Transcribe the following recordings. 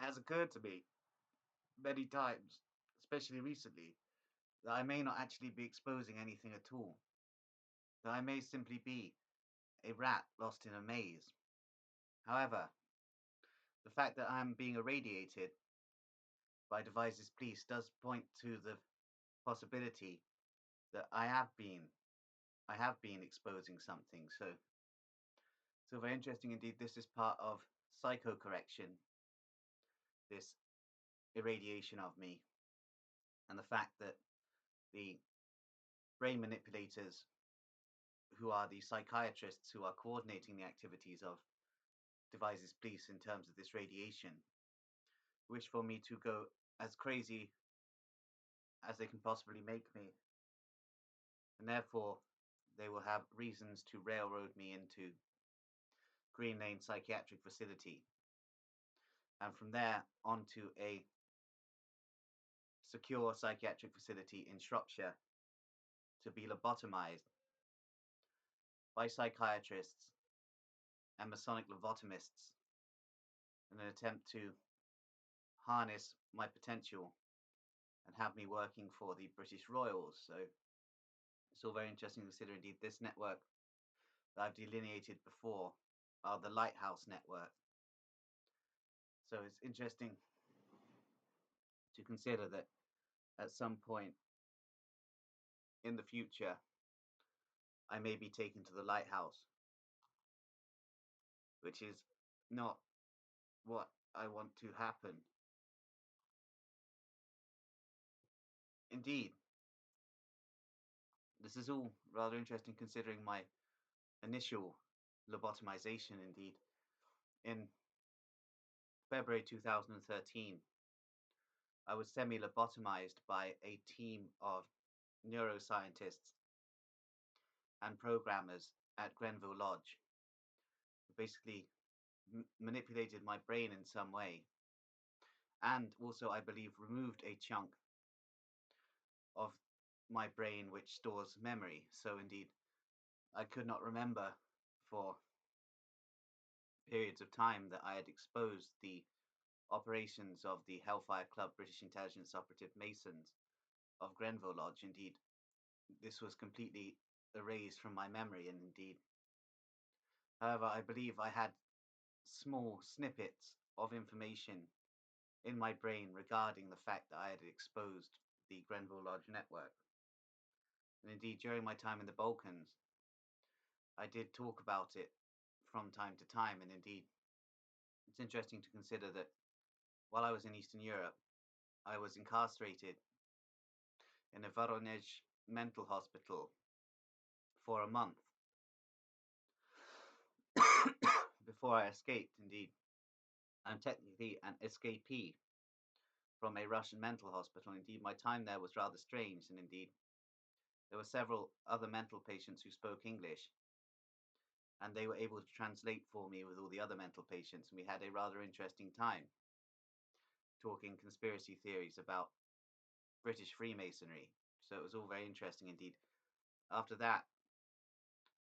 has occurred to me many times, especially recently, that I may not actually be exposing anything at all, that I may simply be a rat lost in a maze. However, the fact that I'm being irradiated by Device's police does point to the possibility that I have been exposing something. So very interesting indeed. This is part of psychocorrection, this irradiation of me, and the fact that the brain manipulators, who are the psychiatrists who are coordinating the activities of Device's police in terms of this radiation, wish for me to go as crazy as they can possibly make me, and therefore they will have reasons to railroad me into Green Lane Psychiatric Facility, and from there onto a secure psychiatric facility in Shropshire to be lobotomized by psychiatrists and Masonic lobotomists in an attempt to harness my potential and have me working for the British Royals. So it's all very interesting to consider indeed this network that I've delineated before are the Lighthouse Network. So it's interesting to consider that at some point in the future I may be taken to the lighthouse, which is not what I want to happen. Indeed, this is all rather interesting considering my initial lobotomization. Indeed, in February 2013, I was semi-lobotomized by a team of neuroscientists and programmers at Grenville Lodge, who basically manipulated my brain in some way, and also, I believe, removed a chunk of my brain which stores memory. So indeed, I could not remember for periods of time that I had exposed the operations of the Hellfire Club British Intelligence Operative Masons of Grenville Lodge. Indeed, this was completely erased from my memory, and indeed, however, I believe I had small snippets of information in my brain regarding the fact that I had exposed the Grenville Lodge network. And indeed, during my time in the Balkans, I did talk about it from time to time, and indeed, it's interesting to consider that while I was in Eastern Europe, I was incarcerated in a Voronezh mental hospital for a month before I escaped. Indeed, I'm technically an escapee from a Russian mental hospital. Indeed, my time there was rather strange, and indeed, there were several other mental patients who spoke English, and they were able to translate for me with all the other mental patients, and we had a rather interesting time talking conspiracy theories about British Freemasonry. So it was all very interesting indeed. After that,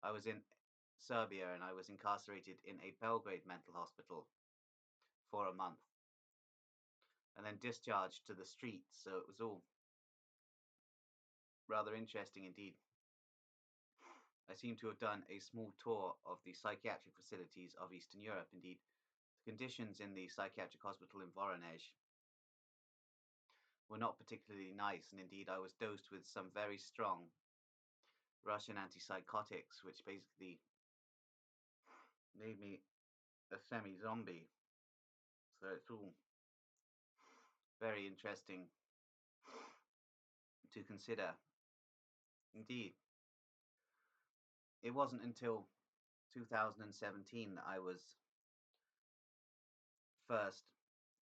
I was in Serbia and I was incarcerated in a Belgrade mental hospital for a month and then discharged to the streets. So it was all rather interesting indeed. I seem to have done a small tour of the psychiatric facilities of Eastern Europe. Indeed, the conditions in the psychiatric hospital in Voronezh were not particularly nice, and indeed I was dosed with some very strong Russian antipsychotics, which basically made me a semi-zombie. So it's all very interesting to consider. Indeed, it wasn't until 2017 that I was first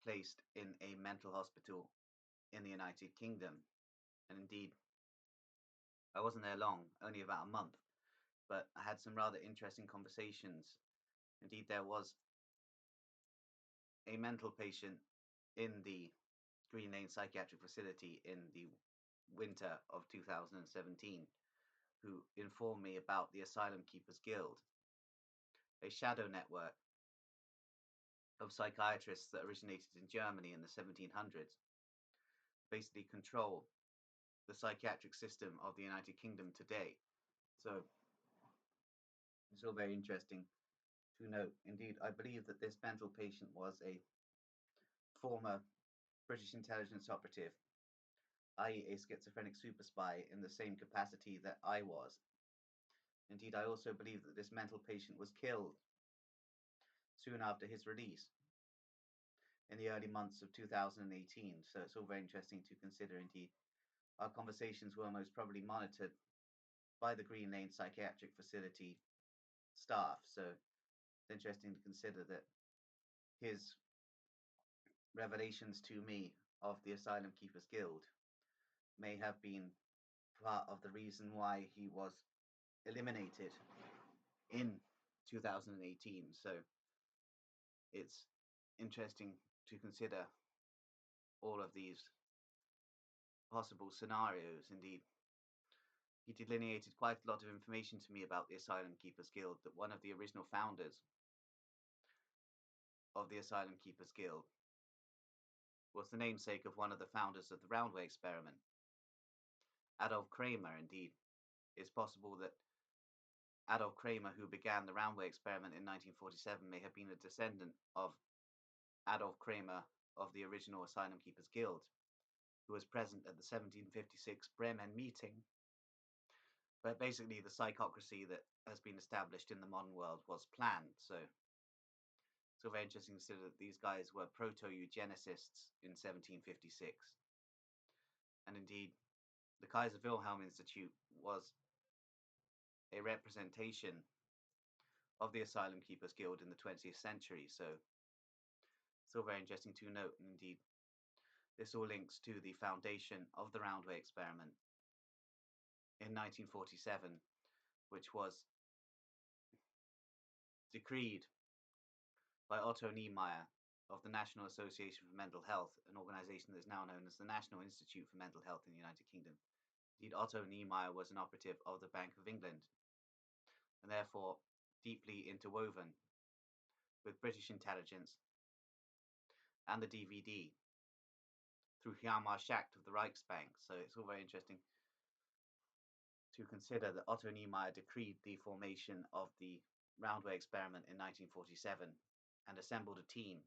placed in a mental hospital in the United Kingdom. And indeed, I wasn't there long, only about a month, but I had some rather interesting conversations. Indeed, there was a mental patient in the Green Lane Psychiatric Facility in the winter of 2017 who informed me about the Asylum-Keepers Guild, a shadow network of psychiatrists that originated in Germany in the 1700s basically control the psychiatric system of the United Kingdom today. So it's all very interesting to note. Indeed, I believe that this mental patient was a former British intelligence operative, i.e. a schizophrenic super spy in the same capacity that I was. Indeed, I also believe that this mental patient was killed soon after his release in the early months of 2018. So it's all very interesting to consider. Indeed, our conversations were most probably monitored by the Green Lane Psychiatric Facility staff. So it's interesting to consider that his revelations to me of the Asylum-Keepers Guild may have been part of the reason why he was eliminated in 2018. So it's interesting to consider all of these possible scenarios. Indeed, he delineated quite a lot of information to me about the Asylum-Keepers Guild, that one of the original founders of the Asylum-Keepers Guild was the namesake of one of the founders of the Roundway experiment, Adolf Kramer. Indeed, it's possible that Adolf Kramer, who began the Roundway experiment in 1947, may have been a descendant of Adolf Kramer of the original Asylum-Keepers Guild, who was present at the 1756 Bremen meeting, where basically the psychocracy that has been established in the modern world was planned. So it's very interesting to consider that these guys were proto-eugenicists in 1756. And indeed, the Kaiser Wilhelm Institute was a representation of the Asylum-Keepers Guild in the 20th century. So it's all very interesting to note. And indeed, this all links to the foundation of the Roundway experiment in 1947, which was decreed by Otto Niemeyer of the National Association for Mental Health, an organization that is now known as the National Institute for Mental Health in the United Kingdom. Indeed, Otto Niemeyer was an operative of the Bank of England, and therefore deeply interwoven with British intelligence and the DVD through Hjalmar Schacht of the Reichsbank. So it's all very interesting to consider that Otto Niemeyer decreed the formation of the Roundway experiment in 1947 and assembled a team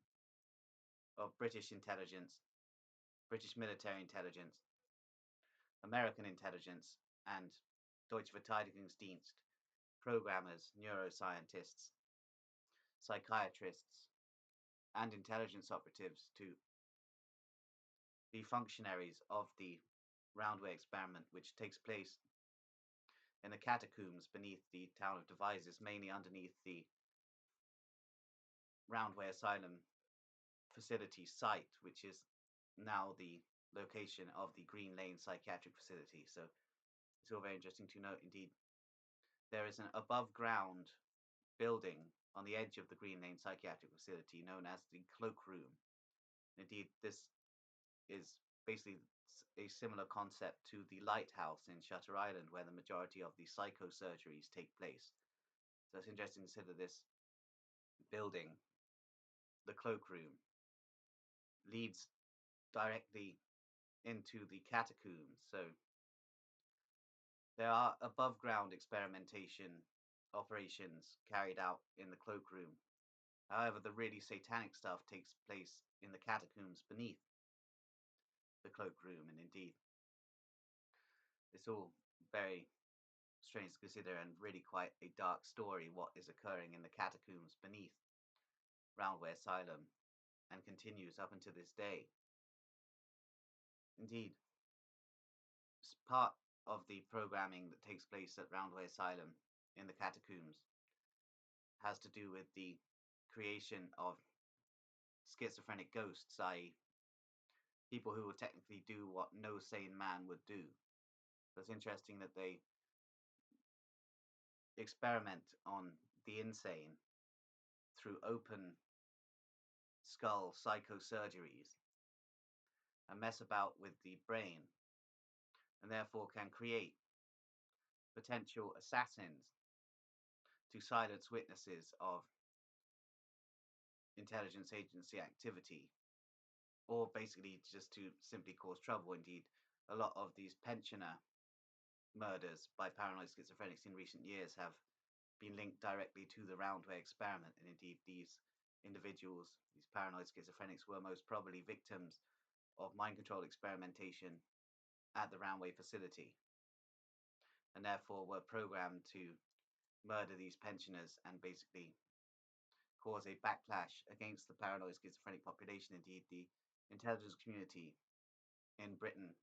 of British intelligence, British military intelligence, American intelligence, and Deutsche Verteidigungsdienst programmers, neuroscientists, psychiatrists, and intelligence operatives to be functionaries of the Roundway experiment, which takes place in the catacombs beneath the town of Devizes, mainly underneath the Roundway Asylum facility site, which is now the location of the Green Lane Psychiatric Facility. So it's all very interesting to note. Indeed, there is an above ground building on the edge of the Green Lane Psychiatric Facility known as the Cloakroom. Indeed, this is basically a similar concept to the Lighthouse in Shutter Island, where the majority of the psychosurgeries take place. So it's interesting to consider this building, the Cloakroom, leads directly into the catacombs. So there are above ground experimentation operations carried out in the Cloakroom. However, the really satanic stuff takes place in the catacombs beneath the Cloakroom, and indeed, it's all very strange to consider and really quite a dark story what is occurring in the catacombs beneath Roundway Asylum and continues up until this day. Indeed, part of the programming that takes place at Roundway Asylum in the catacombs has to do with the creation of schizophrenic ghosts, i.e. people who will technically do what no sane man would do. So it's interesting that they experiment on the insane through open skull psychosurgeries and mess about with the brain, and therefore can create potential assassins to silence witnesses of intelligence agency activity, or basically just to simply cause trouble. Indeed, a lot of these pensioner murders by paranoid schizophrenics in recent years have been linked directly to the Roundway experiment, and indeed these individuals, these paranoid schizophrenics, were most probably victims of mind control experimentation at the Roundway facility, and therefore were programmed to murder these pensioners and basically cause a backlash against the paranoid schizophrenic population. Indeed, the intelligence community in Britain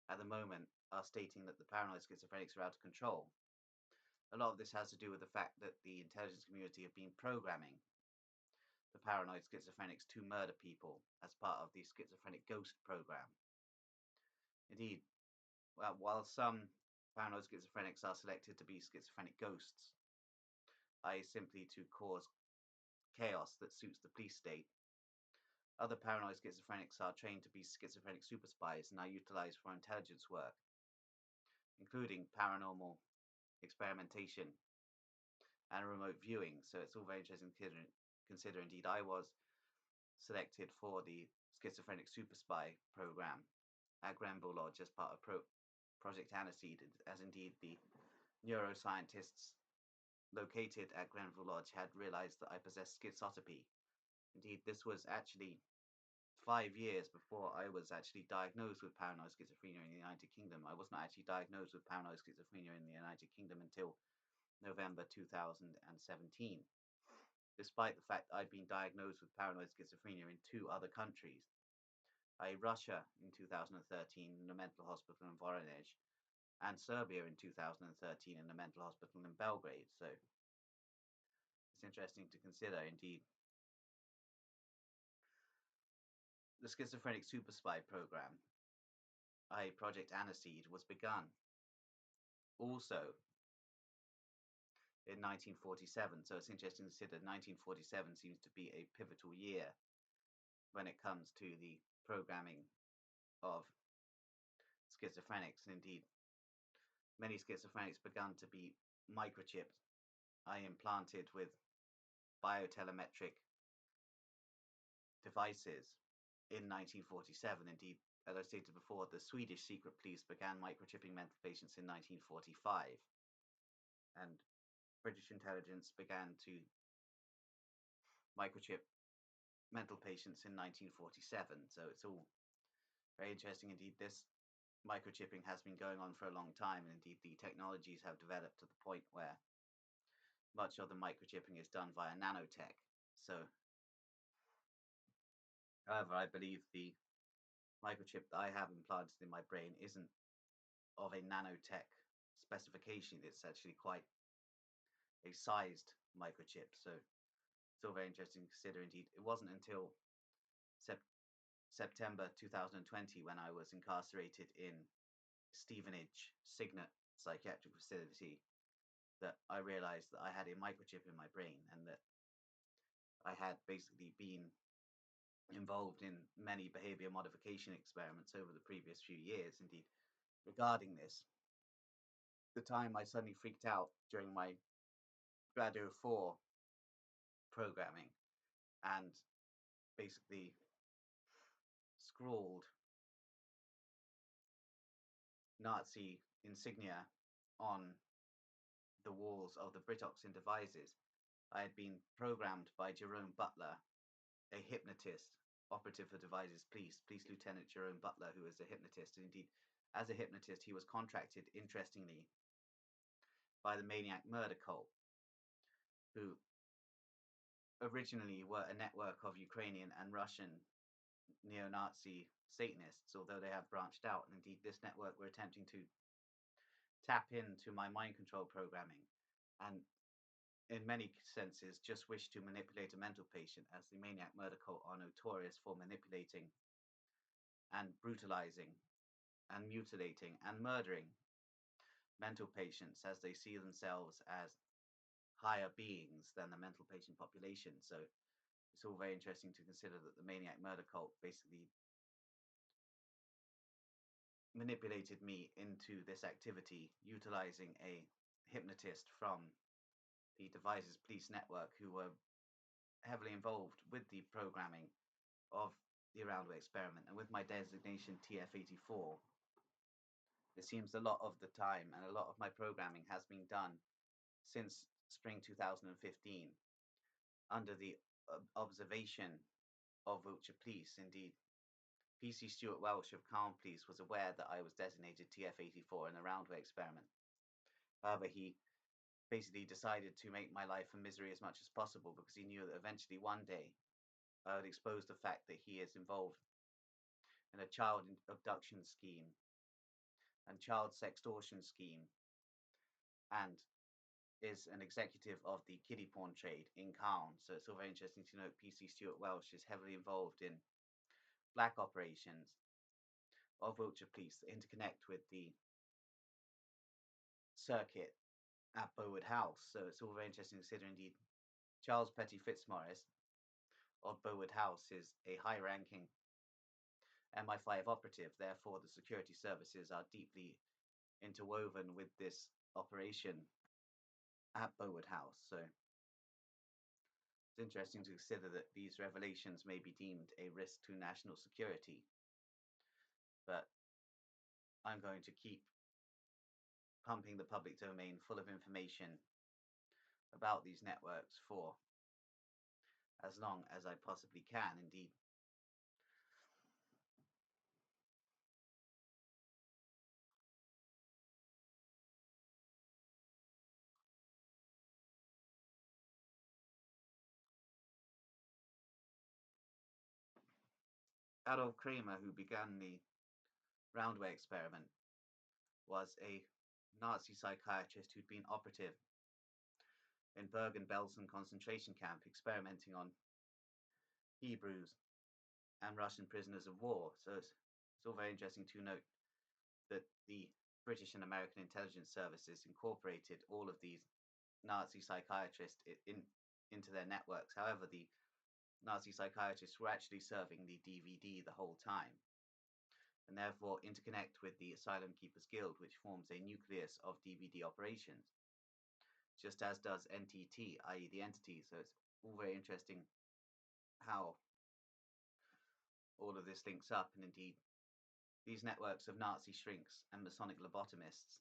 at the moment are stating that the paranoid schizophrenics are out of control. A lot of this has to do with the fact that the intelligence community have been programming the paranoid schizophrenics to murder people as part of the schizophrenic ghost program. Indeed, while some paranoid schizophrenics are selected to be schizophrenic ghosts, i.e. simply to cause chaos that suits the police state, other paranoid schizophrenics are trained to be schizophrenic super spies and are utilized for intelligence work, including paranormal experimentation and remote viewing. So it's all very interesting to consider. Indeed, I was selected for the schizophrenic super spy program at Grenville Lodge as part of Project Aniseed, as indeed the neuroscientists located at Grenville Lodge had realized that I possessed schizotropy. Indeed, this was actually 5 years before I was actually diagnosed with paranoid schizophrenia in the United Kingdom. I was not actually diagnosed with paranoid schizophrenia in the United Kingdom until November 2017, despite the fact I'd been diagnosed with paranoid schizophrenia in 2 other countries, i.e. Russia in 2013 in a mental hospital in Voronezh, and Serbia in 2013 in a mental hospital in Belgrade. So it's interesting to consider. Indeed, the schizophrenic super spy program, i.e. Project Aniseed, was begun also in 1947. So it's interesting to consider 1947 seems to be a pivotal year when it comes to the programming of schizophrenics. And indeed, many schizophrenics began to be microchipped, i.e. implanted with biotelemetric devices in 1947. Indeed, as I stated before, the Swedish secret police began microchipping mental patients in 1945, and British intelligence began to microchip mental patients in 1947. So it's all very interesting. Indeed, this microchipping has been going on for a long time, and indeed the technologies have developed to the point where much of the microchipping is done via nanotech. So, however, I believe the microchip that I have implanted in my brain isn't of a nanotech specification. It's actually quite a sized microchip. So it's all very interesting to consider. Indeed, it wasn't until September 2020 when I was incarcerated in Stevenage Signet Psychiatric Facility that I realized that I had a microchip in my brain, and that I had basically been involved in many behavior modification experiments over the previous few years. Indeed, regarding this, the time I suddenly freaked out during my Grado 4 programming and basically scrawled Nazi insignia on the walls of the Britoxin devices. I had been programmed by Jerome Butler, a hypnotist operative for Devices Police Lieutenant Jerome Butler, who is a hypnotist. And indeed, as a hypnotist, he was contracted, interestingly, by the Maniac Murder Cult, who originally were a network of Ukrainian and Russian neo-Nazi Satanists, although they have branched out. And indeed, this network were attempting to tap into my mind control programming, and in many senses just wish to manipulate a mental patient, as the Maniac Murder Cult are notorious for manipulating and brutalizing and mutilating and murdering mental patients, as they see themselves as higher beings than the mental patient population. So it's all very interesting to consider that the Maniac Murder Cult basically manipulated me into this activity, utilizing a hypnotist from the Devices Police Network, who were heavily involved with the programming of the Roundway experiment, and with my designation TF84, it seems a lot of the time and a lot of my programming has been done since spring 2015 under the observation of Wiltshire Police. Indeed, PC Stuart Welsh of Calm Police was aware that I was designated TF84 in the Roundway experiment. However, he basically decided to make my life a misery as much as possible because he knew that eventually one day I would expose the fact that he is involved in a child abduction scheme and child sextortion scheme, and is an executive of the kiddie porn trade in Calne. So it's all very interesting to note PC Stuart Welsh is heavily involved in black operations of Wiltshire Police that interconnect with the circuit at Bowood House. So it's all very interesting to consider. Indeed, Charles Petty Fitzmaurice of Bowood House is a high-ranking MI5 operative. Therefore, the security services are deeply interwoven with this operation at Bowood House. So it's interesting to consider that these revelations may be deemed a risk to national security, but I'm going to keep pumping the public domain full of information about these networks for as long as I possibly can. Indeed, Adolf Kramer, who began the Roundway experiment, was a Nazi psychiatrist who'd been operative in Bergen-Belsen concentration camp, experimenting on Hebrews and Russian prisoners of war. So it's all very interesting to note that the British and American intelligence services incorporated all of these Nazi psychiatrists into their networks. However, the Nazi psychiatrists were actually serving the DVD the whole time, and therefore interconnect with the Asylum-Keepers Guild, which forms a nucleus of DVD operations, just as does NTT, i.e. the entity. So it's all very interesting how all of this links up, and indeed these networks of Nazi shrinks and Masonic lobotomists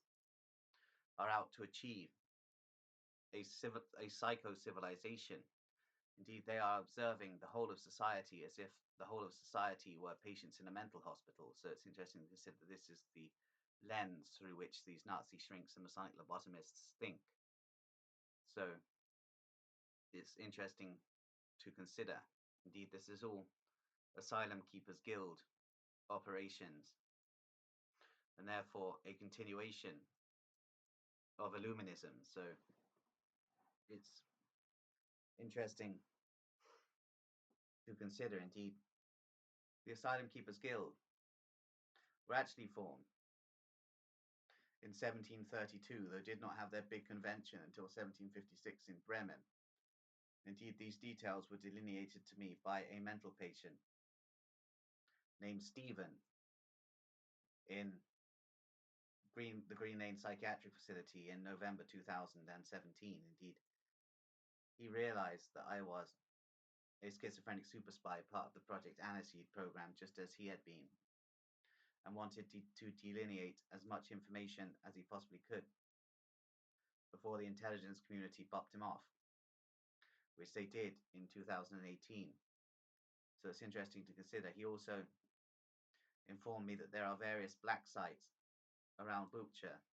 are out to achieve a psycho-civilization. Indeed, they are observing the whole of society as if the whole of society were patients in a mental hospital. So it's interesting to consider that this is the lens through which these Nazi shrinks and Masonic lobotomists think. So it's interesting to consider. Indeed, this is all Asylum-Keepers Guild operations, and therefore a continuation of Illuminism. So it's interesting to consider. Indeed, the Asylum-Keepers Guild were actually formed in 1732, though did not have their big convention until 1756 in Bremen. Indeed, these details were delineated to me by a mental patient named Stephen in the Green Lane Psychiatric Facility in November 2017. Indeed, he realized that I was a schizophrenic super spy, part of the Project Aniseed program, just as he had been, and wanted to delineate as much information as he possibly could before the intelligence community bopped him off, which they did in 2018. So it's interesting to consider. He also informed me that there are various black sites around Wiltshire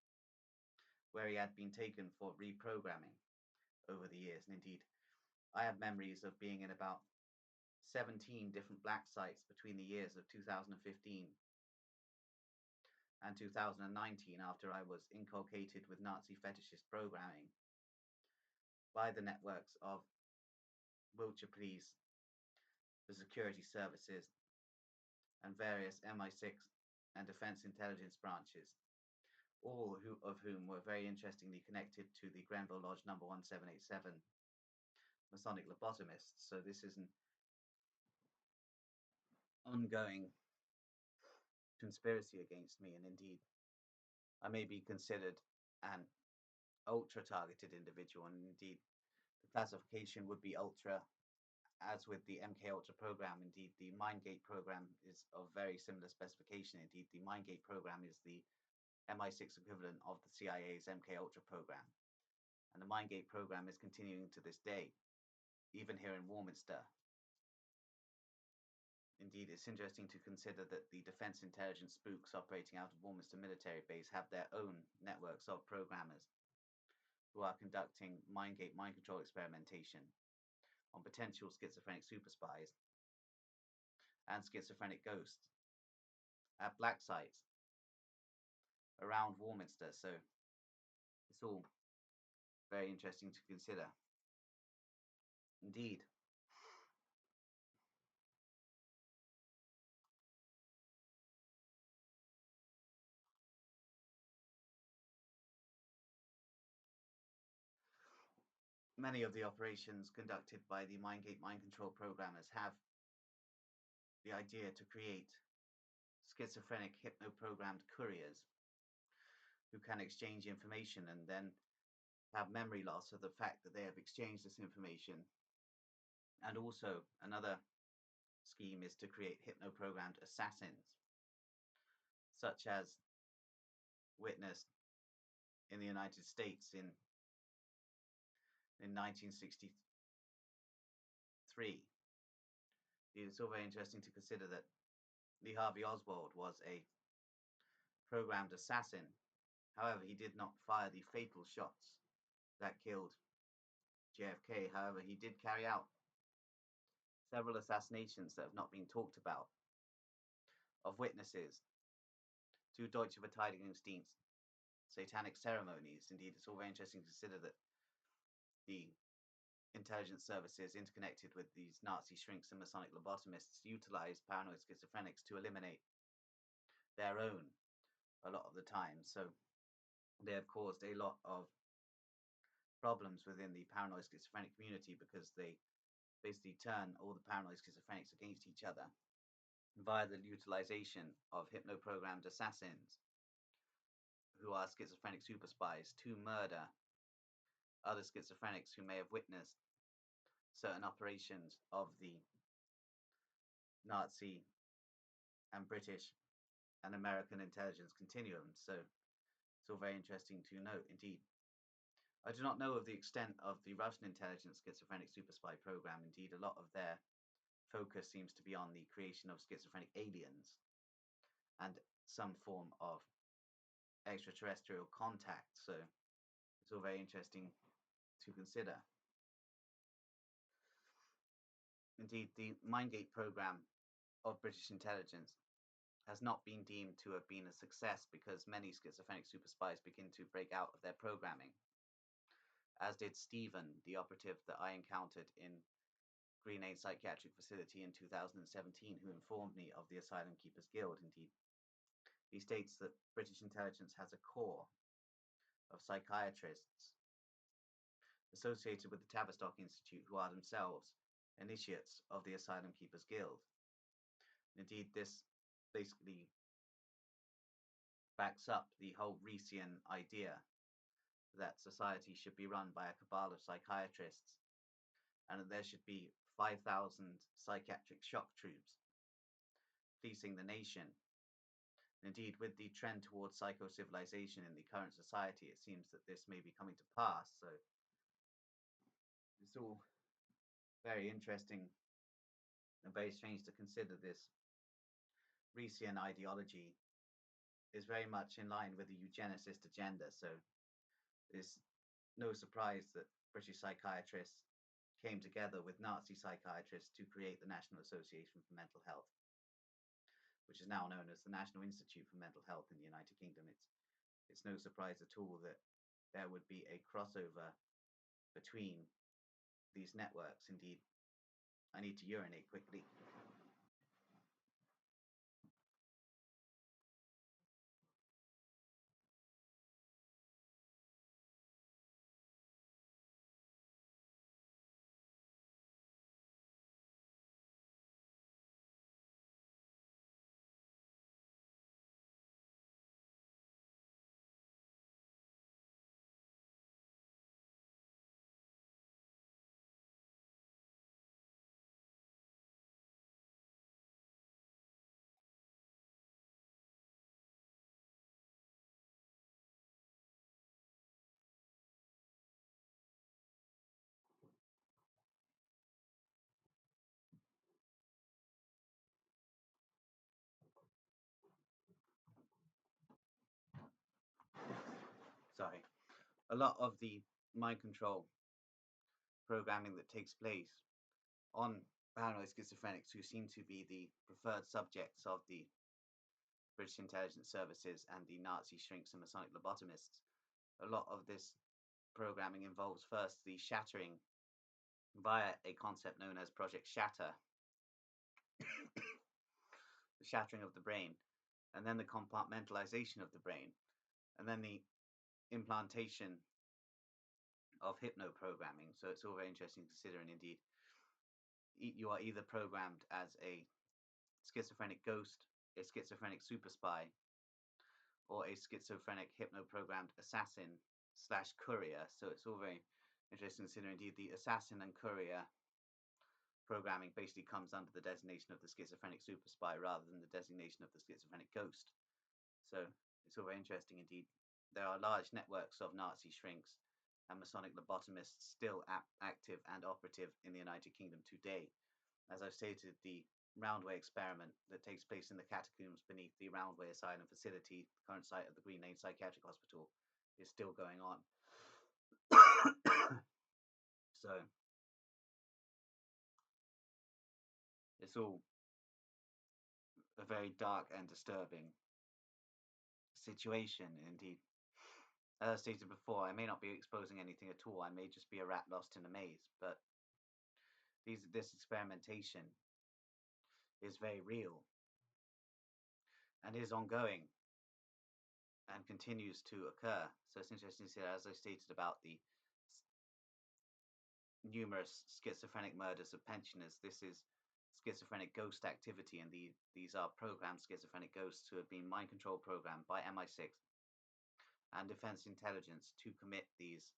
where he had been taken for reprogramming over the years. And indeed, I have memories of being in about 17 different black sites between the years of 2015 and 2019, after I was inculcated with Nazi fetishist programming by the networks of Wiltshire Police, the security services, and various MI6 and Defence Intelligence branches, all of whom were very interestingly connected to the Grenville Lodge number 1787 Masonic Lobotomists. So this is an ongoing conspiracy against me, and indeed I may be considered an ultra targeted individual, and indeed the classification would be ultra as with the MK Ultra program, indeed, the Mindgate program is of very similar specification. Indeed, the Mindgate program is the MI6 equivalent of the CIA's MK Ultra program. And the Mindgate program is continuing to this day, even here in Warminster. Indeed, it's interesting to consider that the Defense Intelligence spooks operating out of Warminster Military Base have their own networks of programmers who are conducting Mindgate mind control experimentation on potential schizophrenic super spies and schizophrenic ghosts at black sites around Warminster. So it's all very interesting to consider. Indeed. Many of the operations conducted by the Mindgate mind control programmers have the idea to create schizophrenic hypno-programmed couriers who can exchange information and then have memory loss of the fact that they have exchanged this information. And also another scheme is to create hypno-programmed assassins, such as witnessed in the United States in 1963. It's all very interesting to consider that Lee Harvey Oswald was a programmed assassin. However, he did not fire the fatal shots that killed JFK. However, he did carry out several assassinations that have not been talked about of witnesses to Deutsche Verteidigungsdienst satanic ceremonies. Indeed, it's all very interesting to consider that the intelligence services interconnected with these Nazi shrinks and Masonic lobotomists utilize paranoid schizophrenics to eliminate their own a lot of the time. So they have caused a lot of problems within the paranoid schizophrenic community because they basically turn all the paranoid schizophrenics against each other via the utilization of hypno-programmed assassins who are schizophrenic super spies to murder other schizophrenics who may have witnessed certain operations of the Nazi and British and American intelligence continuum. So it's all very interesting to note indeed. I do not know of the extent of the Russian intelligence schizophrenic super spy program. Indeed, a lot of their focus seems to be on the creation of schizophrenic aliens and some form of extraterrestrial contact. So it's all very interesting to consider. Indeed, the Mindgate program of British intelligence has not been deemed to have been a success because many schizophrenic super spies begin to break out of their programming, as did Stephen, the operative that I encountered in Green Lane Psychiatric Facility in 2017, who informed me of the Asylum-Keepers Guild. Indeed, he states that British intelligence has a core of psychiatrists associated with the Tavistock Institute who are themselves initiates of the Asylum-Keepers Guild. Indeed, this basically backs up the whole Reesian idea that society should be run by a cabal of psychiatrists and that there should be 5,000 psychiatric shock troops policing the nation. Indeed, with the trend towards psycho-civilization in the current society, it seems that this may be coming to pass. So it's all very interesting and very strange to consider this Reesian ideology is very much in line with the eugenicist agenda. So it's no surprise that British psychiatrists came together with Nazi psychiatrists to create the National Association for Mental Health, which is now known as the National Institute for Mental Health in the United Kingdom. It's no surprise at all that there would be a crossover between these networks. Indeed, I need to urinate quickly. a lot of the mind control programming that takes place on paranoid schizophrenics, who seem to be the preferred subjects of the British intelligence services and the Nazi shrinks and Masonic lobotomists. A lot of this programming involves first the shattering via a concept known as Project Shatter, the shattering of the brain, and then the compartmentalization of the brain, and then the implantation of hypno-programming. So it's all very interesting to consider, and indeed, you are either programmed as a schizophrenic ghost, a schizophrenic super spy, or a schizophrenic hypno-programmed assassin slash courier. So it's all very interesting to consider. Indeed, the assassin and courier programming basically comes under the designation of the schizophrenic super spy rather than the designation of the schizophrenic ghost. So it's all very interesting indeed. There are large networks of Nazi shrinks and Masonic lobotomists still active and operative in the United Kingdom today. As I've stated, the Roundway experiment that takes place in the catacombs beneath the Roundway Asylum facility, the current site of the Green Lane Psychiatric Hospital, is still going on. So it's all a very dark and disturbing situation indeed. As I stated before, I may not be exposing anything at all. I may just be a rat lost in a maze, but this experimentation is very real and is ongoing and continues to occur. So it's interesting to see, as I stated about the numerous schizophrenic murders of pensioners, this is schizophrenic ghost activity, and these are programmed schizophrenic ghosts who have been mind control programmed by MI6 and Defense Intelligence to commit these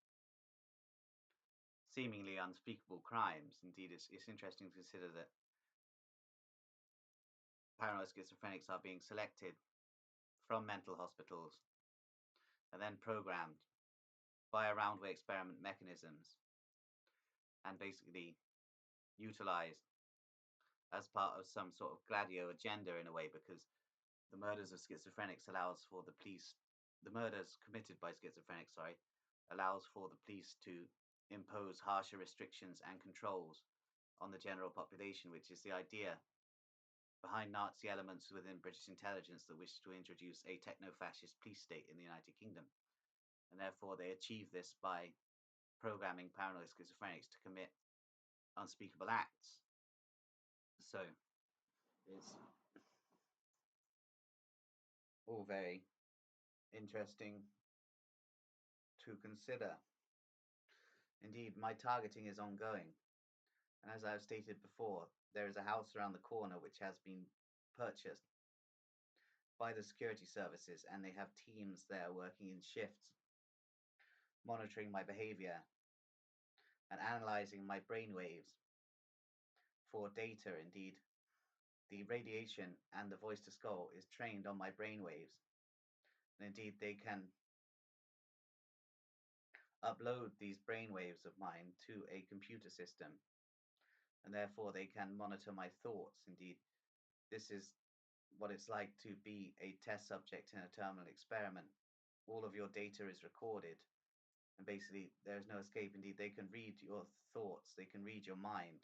seemingly unspeakable crimes. Indeed, it's interesting to consider that paranoid schizophrenics are being selected from mental hospitals and then programmed via roundway experiment mechanisms and basically utilized as part of some sort of gladio agenda in a way, because the murders of schizophrenics allows for the police, the murders committed by schizophrenics, allows for the police to impose harsher restrictions and controls on the general population, which is the idea behind Nazi elements within British intelligence that wish to introduce a techno-fascist police state in the United Kingdom. And therefore they achieve this by programming paranoid schizophrenics to commit unspeakable acts. So it's all very interesting to consider. Indeed, my targeting is ongoing. And as I've stated before, there is a house around the corner which has been purchased by the security services, and they have teams there working in shifts, monitoring my behavior and analyzing my brainwaves for data. Indeed, the radiation and the voice to skull is trained on my brainwaves. And indeed, they can upload these brainwaves of mine to a computer system, and therefore they can monitor my thoughts. Indeed, this is what it's like to be a test subject in a terminal experiment. All of your data is recorded, and basically there's no escape. Indeed, they can read your thoughts, they can read your mind.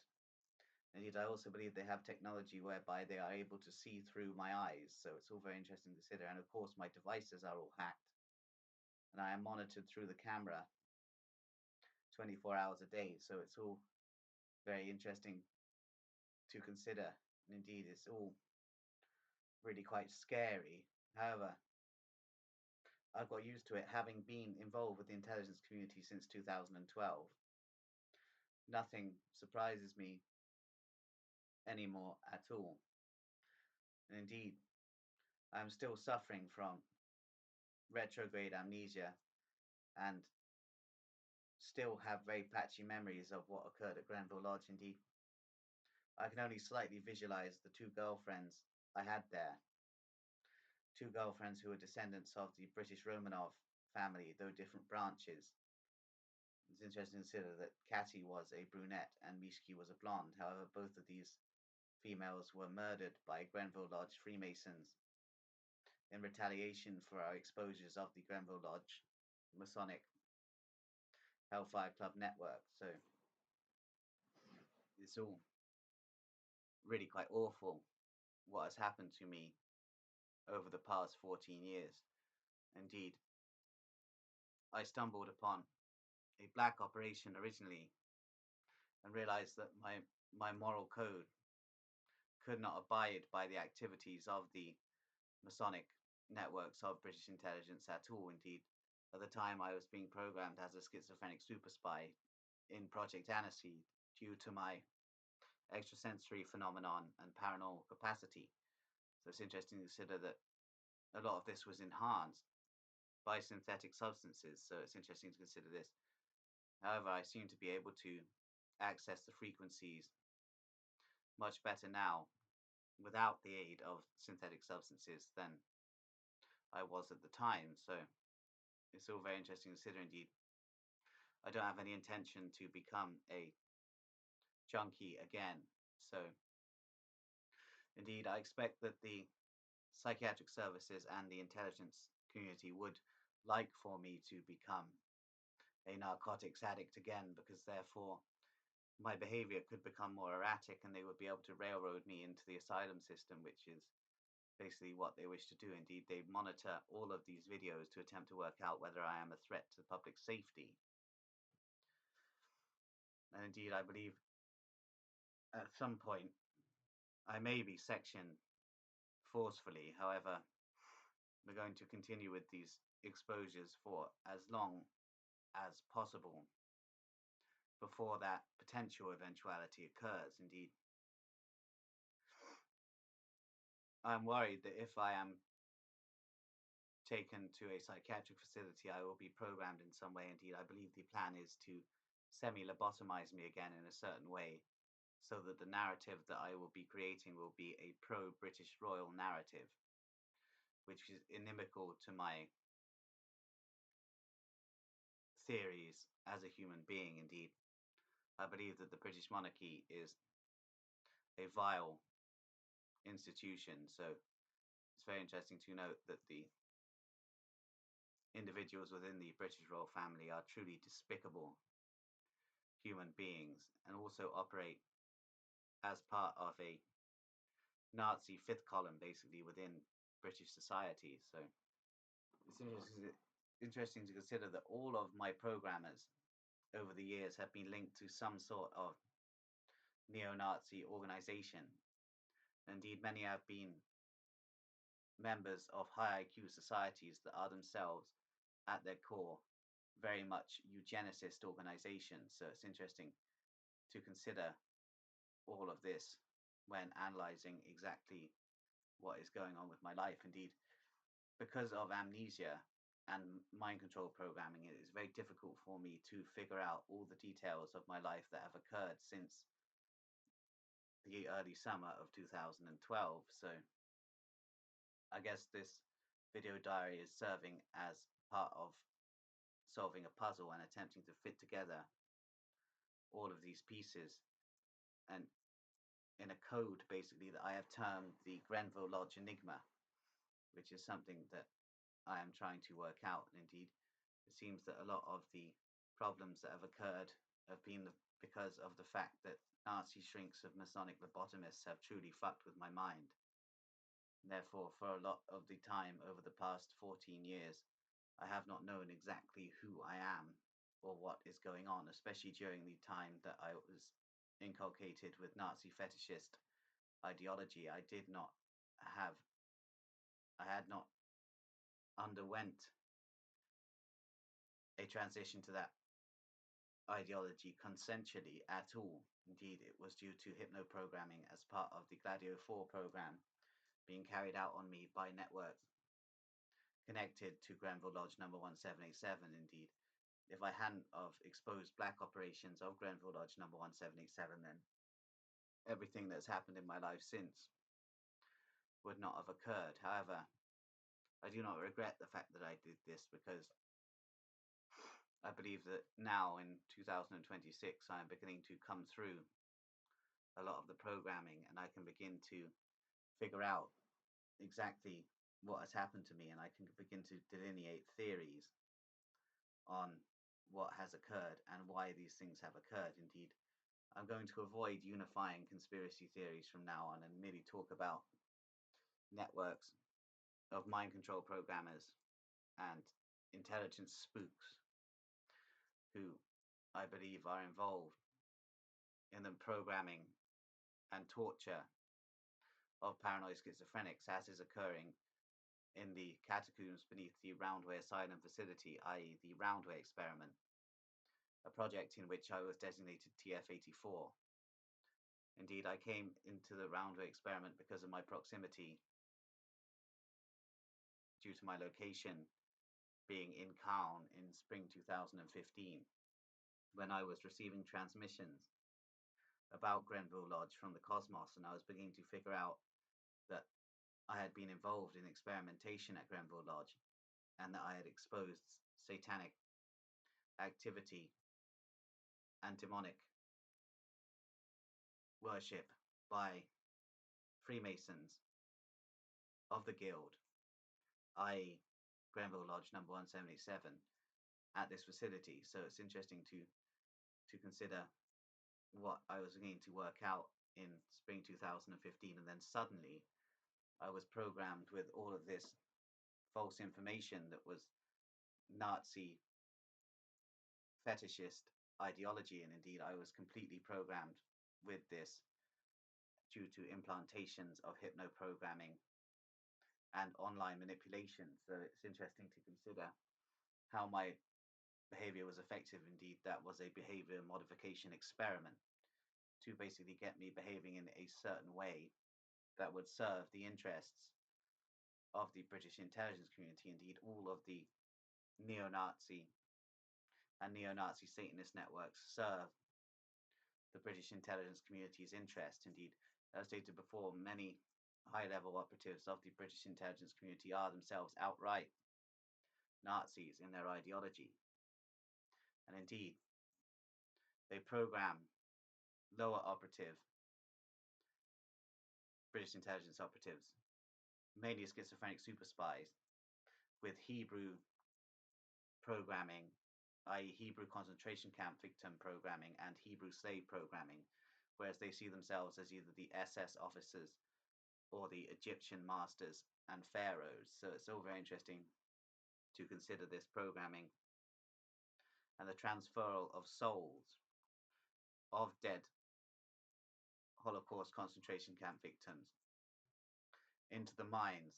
Indeed, I also believe they have technology whereby they are able to see through my eyes, so it's all very interesting to consider. And of course, my devices are all hacked, and I am monitored through the camera 24 hours a day, so it's all very interesting to consider. And indeed, it's all really quite scary. However, I've got used to it, having been involved with the intelligence community since 2012. Nothing surprises me anymore at all. And indeed, I'm still suffering from retrograde amnesia and still have very patchy memories of what occurred at Grenville Lodge. Indeed, I can only slightly visualize the two girlfriends I had there. Two girlfriends who were descendants of the British Romanov family, though different branches. It's interesting to consider that Catty was a brunette and Mishki was a blonde. However, both of these females were murdered by Grenville Lodge Freemasons in retaliation for our exposures of the Grenville Lodge Masonic Hellfire Club network. So it's all really quite awful what has happened to me over the past 14 years. Indeed, I stumbled upon a black operation originally and realized that my moral code could not abide by the activities of the Masonic networks of British intelligence at all. Indeed, at the time I was being programmed as a schizophrenic super spy in Project Aniseed due to my extrasensory phenomenon and paranormal capacity. So it's interesting to consider that a lot of this was enhanced by synthetic substances. So it's interesting to consider this. However, I seem to be able to access the frequencies much better now without the aid of synthetic substances than I was at the time. So it's all very interesting to consider. Indeed, I don't have any intention to become a junkie again. So indeed, I expect that the psychiatric services and the intelligence community would like for me to become a narcotics addict again, because therefore my behavior could become more erratic and they would be able to railroad me into the asylum system, which is basically what they wish to do. Indeed, they monitor all of these videos to attempt to work out whether I am a threat to public safety. And indeed, I believe at some point I may be sectioned forcefully. However, we're going to continue with these exposures for as long as possible before that potential eventuality occurs. Indeed, I'm worried that if I am taken to a psychiatric facility, I will be programmed in some way. Indeed, I believe the plan is to semi-lobotomize me again in a certain way, so that the narrative that I will be creating will be a pro-British royal narrative, which is inimical to my theories as a human being. Indeed, I believe that the British monarchy is a vile institution. So it's very interesting to note that the individuals within the British royal family are truly despicable human beings and also operate as part of a Nazi fifth column, basically, within British society. So it's interesting to consider that all of my programmers over the years have been linked to some sort of neo-Nazi organization. Indeed, many have been members of high IQ societies that are themselves, at their core, very much eugenicist organizations. So it's interesting to consider all of this when analyzing exactly what is going on with my life. Indeed, because of amnesia and mind control programming, it is very difficult for me to figure out all the details of my life that have occurred since the early summer of 2012. So I guess this video diary is serving as part of solving a puzzle and attempting to fit together all of these pieces and in a code basically that I have termed the Grenville Lodge Enigma, which is something that I am trying to work out. And indeed, it seems that a lot of the problems that have occurred have been because of the fact that Nazi shrinks of Masonic lobotomists have truly fucked with my mind. And therefore, for a lot of the time over the past 14 years, I have not known exactly who I am or what is going on, especially during the time that I was inculcated with Nazi fetishist ideology. Have, I had not underwent a transition to that ideology consensually at all. Indeed, it was due to hypnoprogramming as part of the Gladio 4 program being carried out on me by networks connected to Grenville Lodge number 1787. Indeed, if I hadn't of exposed black operations of Grenville Lodge number 1787, then everything that's happened in my life since would not have occurred. However, I do not regret the fact that I did this, because I believe that now in 2026 I am beginning to come through a lot of the programming and I can begin to figure out exactly what has happened to me, and I can begin to delineate theories on what has occurred and why these things have occurred. Indeed, I'm going to avoid unifying conspiracy theories from now on and merely talk about networks of mind control programmers and intelligence spooks who I believe are involved in the programming and torture of paranoid schizophrenics, as is occurring in the catacombs beneath the Roundway Asylum facility, i.e., the Roundway experiment, a project in which I was designated TF-84. Indeed, I came into the Roundway experiment because of my proximity due to my location being in Caen in spring 2015, when I was receiving transmissions about Grenville Lodge from the cosmos, and I was beginning to figure out that I had been involved in experimentation at Grenville Lodge and that I had exposed satanic activity and demonic worship by Freemasons of the Guild, i.e., Grenville Lodge number 1787, at this facility. So it's interesting to consider what I was going to work out in spring 2015, and then suddenly I was programmed with all of this false information that was Nazi fetishist ideology, and indeed I was completely programmed with this due to implantations of hypnoprogramming and online manipulation. So it's interesting to consider how my behavior was effective. Indeed, that was a behavior modification experiment to basically get me behaving in a certain way that would serve the interests of the British intelligence community. Indeed, all of the neo-Nazi and neo-Nazi Satanist networks serve the British intelligence community's interest. Indeed, as stated before, many high-level operatives of the British intelligence community are themselves outright Nazis in their ideology. And indeed, they program lower operative British intelligence operatives, mainly schizophrenic super spies, with Hebrew programming, i.e., Hebrew concentration camp victim programming and Hebrew slave programming, whereas they see themselves as either the SS officers or the Egyptian masters and pharaohs. So it's all very interesting to consider this programming and the transferal of souls of dead Holocaust concentration camp victims into the minds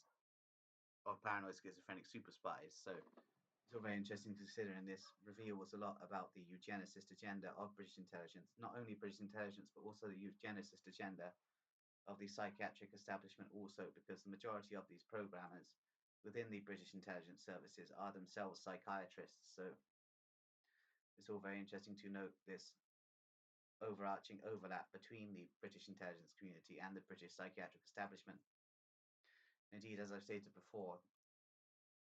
of paranoid schizophrenic super spies. So it's all very interesting to consider, and this reveals a lot about the eugenicist agenda of British intelligence, not only British intelligence, but also the eugenicist agenda of the psychiatric establishment also, because the majority of these programmers within the British intelligence services are themselves psychiatrists. So it's all very interesting to note this overarching overlap between the British intelligence community and the British psychiatric establishment. Indeed, as I've stated before,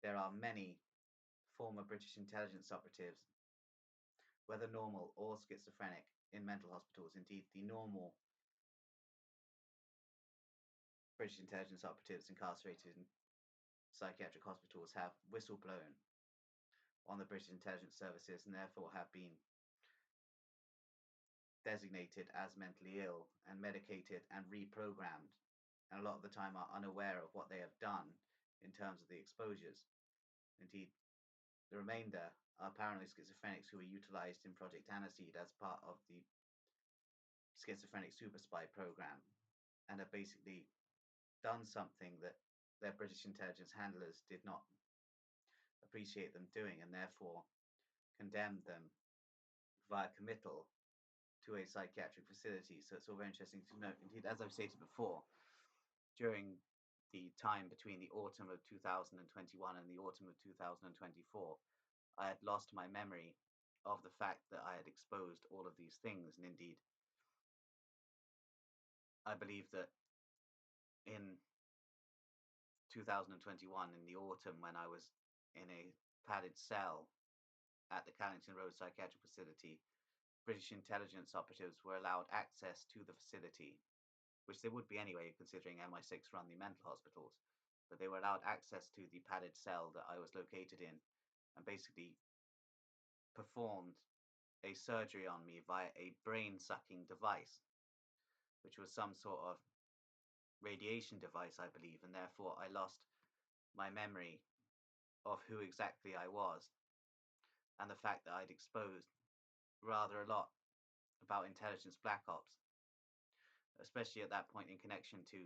there are many former British intelligence operatives, whether normal or schizophrenic, in mental hospitals. Indeed, the normal British intelligence operatives incarcerated in psychiatric hospitals have whistleblown on the British intelligence services and therefore have been designated as mentally ill and medicated and reprogrammed, and a lot of the time are unaware of what they have done in terms of the exposures. Indeed, the remainder are paranoid schizophrenics who were utilized in Project Aniseed as part of the schizophrenic super spy program and have basically done something that their British intelligence handlers did not appreciate them doing, and therefore condemned them via committal to a psychiatric facility. So it's all very interesting to note. Indeed, as I've stated before, during the time between the autumn of 2021 and the autumn of 2024, I had lost my memory of the fact that I had exposed all of these things. And indeed, I believe that in 2021, in the autumn, when I was in a padded cell at the Callington Road Psychiatric Facility, British intelligence operatives were allowed access to the facility, which they would be anyway, considering MI6 run the mental hospitals. But they were allowed access to the padded cell that I was located in, and basically performed a surgery on me via a brain-sucking device, which was some sort of radiation device, I believe, and therefore I lost my memory of who exactly I was, and the fact that I'd exposed rather a lot about intelligence black ops, especially at that point in connection to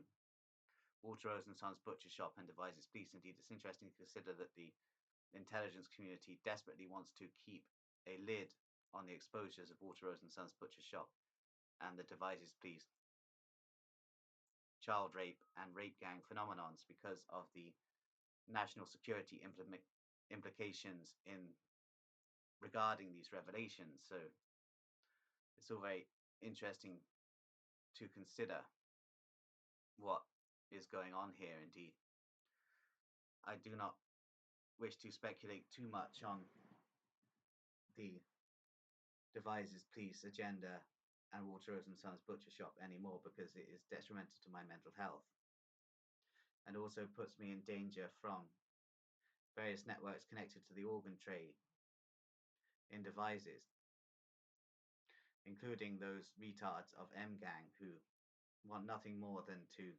Walter Rose and Sons Butcher Shop and Devices Police. Indeed, it's interesting to consider that the intelligence community desperately wants to keep a lid on the exposures of Walter Rose and Sons Butcher Shop and the Devices Police child rape and rape gang phenomenons because of the national security implications in regarding these revelations. So it's all very interesting to consider what is going on here. Indeed, I do not wish to speculate too much on the Devices Police agenda and Walter Rose and Sons Butcher Shop anymore, because it is detrimental to my mental health and also puts me in danger from various networks connected to the organ trade in Devices, including those retards of M Gang who want nothing more than to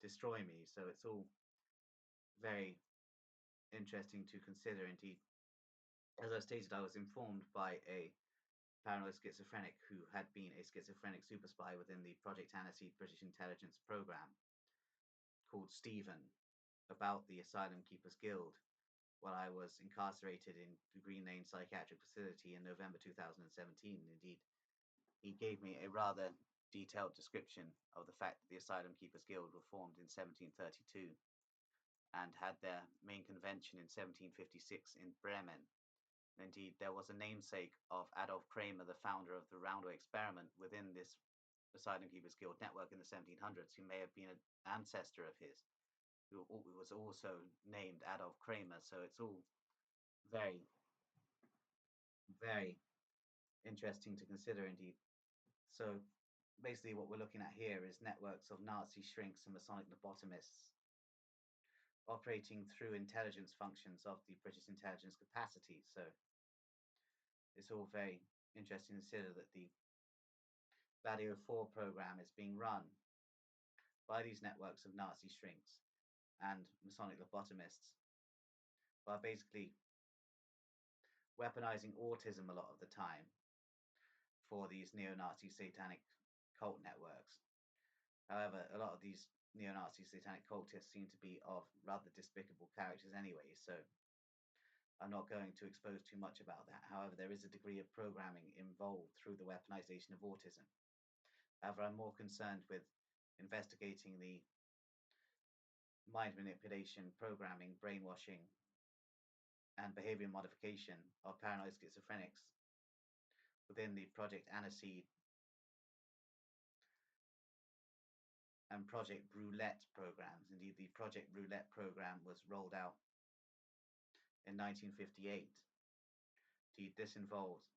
destroy me. So it's all very interesting to consider. Indeed, as I stated, I was informed by a paranoid schizophrenic who had been a schizophrenic super spy within the Project Aniseed British intelligence program, called Stephen, about the Asylum-Keepers Guild while I was incarcerated in the Green Lane Psychiatric Facility in November 2017. Indeed, he gave me a rather detailed description of the fact that the Asylum-Keepers Guild were formed in 1732 and had their main convention in 1756 in Bremen. Indeed, there was a namesake of Adolf Kramer, the founder of the Roundway experiment within this Asylum-Keepers Guild network in the 1700s, who may have been an ancestor of his, who was also named Adolf Kramer. So it's all very, very interesting to consider indeed. So basically what we're looking at here is networks of Nazi shrinks and Masonic lobotomists operating through intelligence functions of the British intelligence capacity. So it's all very interesting to consider that the Gladio 4 program is being run by these networks of Nazi shrinks and Masonic lobotomists, while basically weaponizing autism a lot of the time for these neo-Nazi satanic cult networks. However, a lot of these neo-Nazi satanic cultists seem to be of rather despicable characters anyway, so I'm not going to expose too much about that. However, there is a degree of programming involved through the weaponization of autism. However, I'm more concerned with investigating the mind manipulation, programming, brainwashing, and behavior modification of paranoid schizophrenics within the Project Aniseed and Project Roulette programs. Indeed, the Project Roulette program was rolled out in 1958. Indeed, this involves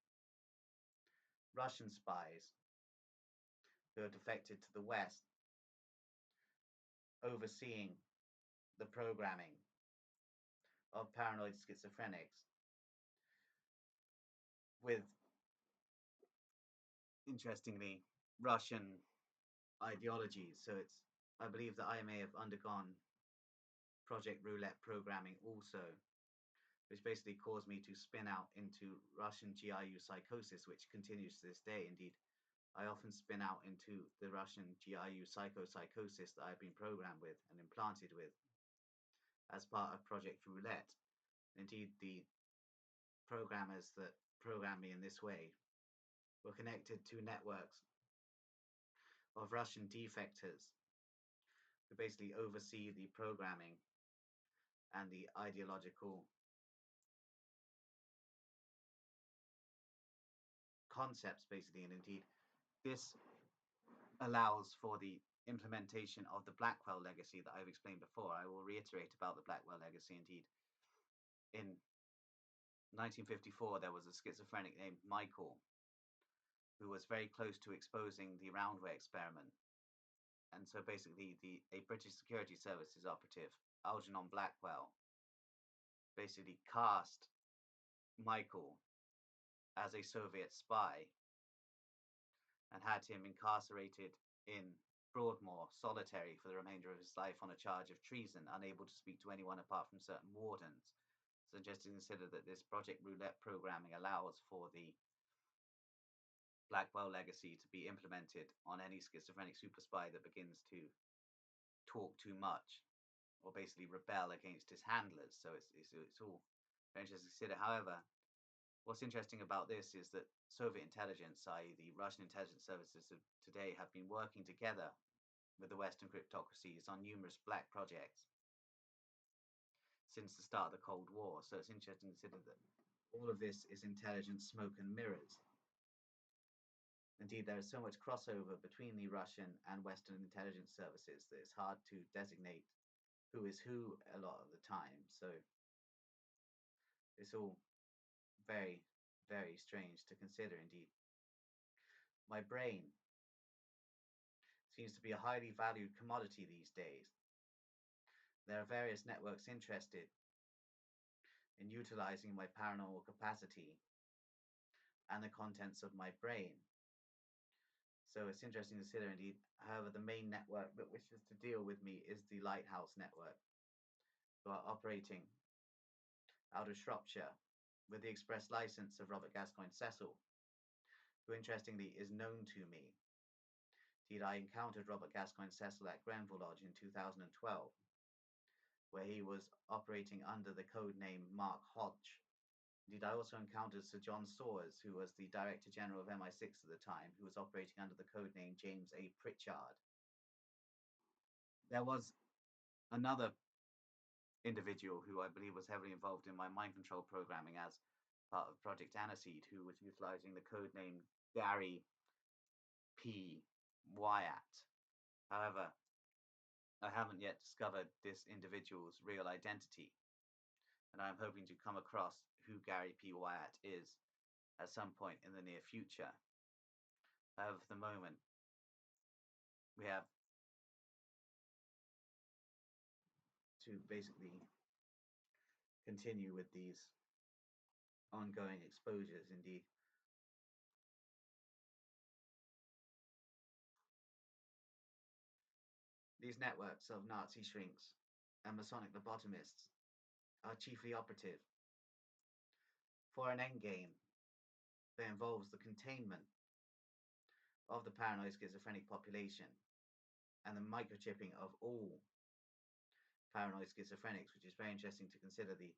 Russian spies who have defected to the West, overseeing the programming of paranoid schizophrenics with, interestingly, Russian ideologies. So I believe that I may have undergone Project Roulette programming also, which basically caused me to spin out into Russian GRU psychosis, which continues to this day. Indeed, I often spin out into the Russian GRU psychosis that I've been programmed with and implanted with as part of Project Roulette. Indeed, the programmers that programmed me in this way were connected to networks of Russian defectors who basically oversee the programming and the ideological concepts, basically. And indeed, this allows for the implementation of the Blackwell legacy that I've explained before. I will reiterate about the Blackwell legacy. Indeed, in 1954, there was a schizophrenic named Michael who was very close to exposing the Roundway experiment. And so basically a British Security Services operative, Algernon Blackwell, basically cast Michael as a Soviet spy and had him incarcerated in Broadmoor, solitary for the remainder of his life on a charge of treason, unable to speak to anyone apart from certain wardens. So just to consider that this Project Roulette programming allows for the Blackwell legacy to be implemented on any schizophrenic super spy that begins to talk too much or basically rebel against his handlers. So it's all very interesting to consider. However, what's interesting about this is that Soviet intelligence, i.e., the Russian intelligence services of today, have been working together with the Western cryptocracies on numerous black projects since the start of the Cold War. So it's interesting to consider that all of this is intelligence, smoke, and mirrors. Indeed, there is so much crossover between the Russian and Western intelligence services that it's hard to designate who is who a lot of the time. So it's all very, very strange to consider indeed. My brain seems to be a highly valued commodity these days. There are various networks interested in utilizing my paranormal capacity and the contents of my brain. So it's interesting to consider indeed. However, the main network that wishes to deal with me is the Lighthouse Network, who are operating out of Shropshire with the express license of Robert Gascoigne Cecil, who interestingly is known to me. Indeed, I encountered Robert Gascoigne Cecil at Grenville Lodge in 2012, where he was operating under the code name Mark Hodge. Indeed, I also encountered Sir John Sawers, who was the Director General of MI6 at the time, who was operating under the code name James A. Pritchard. There was another individual who I believe was heavily involved in my mind control programming as part of Project Aniseed, who was utilizing the code name Gary P. Wyatt. However, I haven't yet discovered this individual's real identity, and I'm hoping to come across who Gary P. Wyatt is at some point in the near future. However, for the moment, we have to basically continue with these ongoing exposures indeed. These networks of Nazi shrinks and Masonic lobotomists are chiefly operative for an endgame that involves the containment of the paranoid schizophrenic population and the microchipping of all paranoid schizophrenics, which is very interesting to consider. The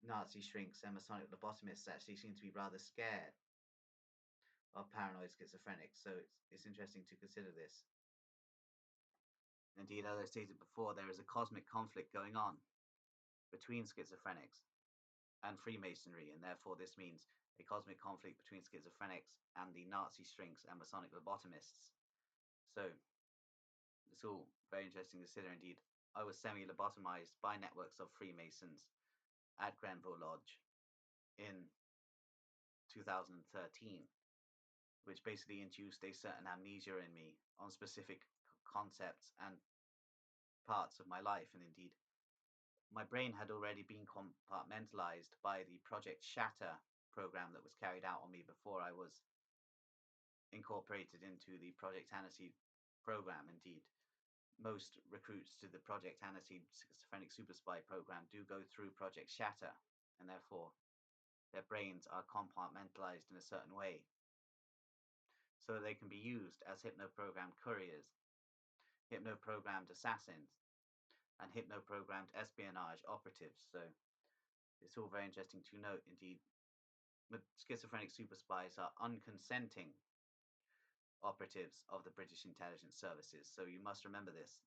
Nazi shrinks and Masonic lobotomists actually seem to be rather scared of paranoid schizophrenics, so it's interesting to consider this. Indeed, as I stated before, there is a cosmic conflict going on between schizophrenics and Freemasonry, and therefore this means a cosmic conflict between schizophrenics and the Nazi shrinks and Masonic lobotomists. So it's all very interesting to consider indeed. I was semi-lobotomized by networks of Freemasons at Grenville Lodge in 2013, which basically induced a certain amnesia in me on specific concepts and parts of my life. And indeed, my brain had already been compartmentalized by the Project Shatter program that was carried out on me before I was incorporated into the Project Aniseed program. Indeed, most recruits to the Project Aniseed schizophrenic super spy program do go through Project Shatter, and therefore their brains are compartmentalized in a certain way so that they can be used as hypno-programmed couriers, hypno-programmed assassins, and hypno-programmed espionage operatives. So it's all very interesting to note indeed. But schizophrenic super spies are unconsenting operatives of the British intelligence services. So you must remember this.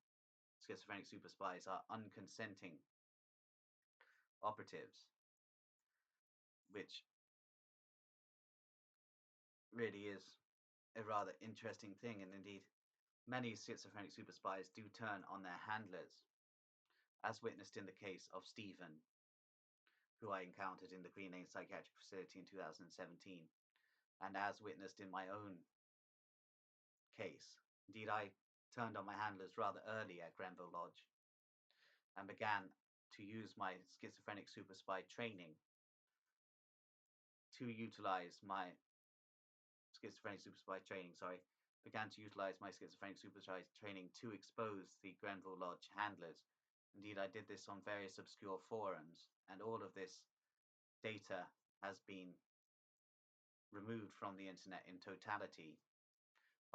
Schizophrenic super spies are unconsenting operatives, which really is a rather interesting thing. And indeed, many schizophrenic super spies do turn on their handlers, as witnessed in the case of Stephen, who I encountered in the Green Lane Psychiatric Facility in 2017, and as witnessed in my own case. Indeed, I turned on my handlers rather early at Grenville Lodge and began to use my schizophrenic super spy training to utilize my schizophrenic supervised training, began to utilize my schizophrenic supervised training to expose the Grenville Lodge handlers. Indeed, I did this on various obscure forums, and all of this data has been removed from the internet in totality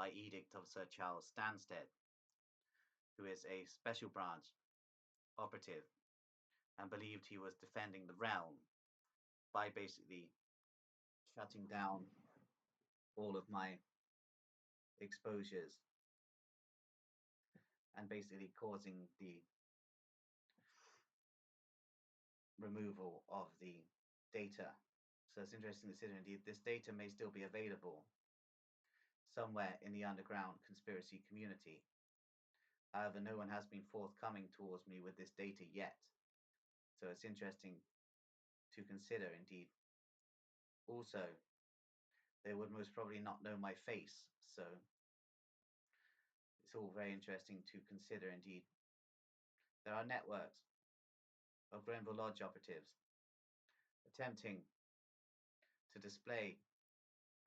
by edict of Sir Charles Stanstead, who is a special branch operative and believed he was defending the realm by basically shutting down all of my exposures and basically causing the removal of the data. So it's interesting to consider, indeed, this data may still be available somewhere in the underground conspiracy community. However, no one has been forthcoming towards me with this data yet. So it's interesting to consider, indeed. Also, they would most probably not know my face, so it's all very interesting to consider, indeed. There are networks of Grenville Lodge operatives attempting to display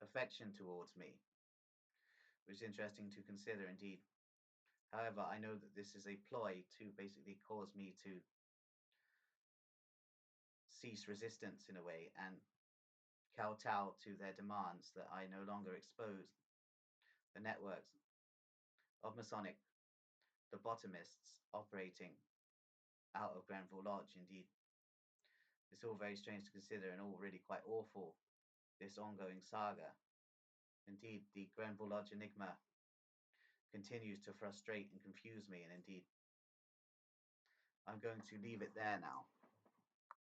affection towards me, which is interesting to consider, indeed. However, I know that this is a ploy to basically cause me to cease resistance in a way and kowtow to their demands that I no longer expose the networks of Masonic Lobotomists operating out of Grenville Lodge. Indeed, it's all very strange to consider and all really quite awful, this ongoing saga. Indeed, the Grenville Lodge Enigma continues to frustrate and confuse me, and indeed, I'm going to leave it there now.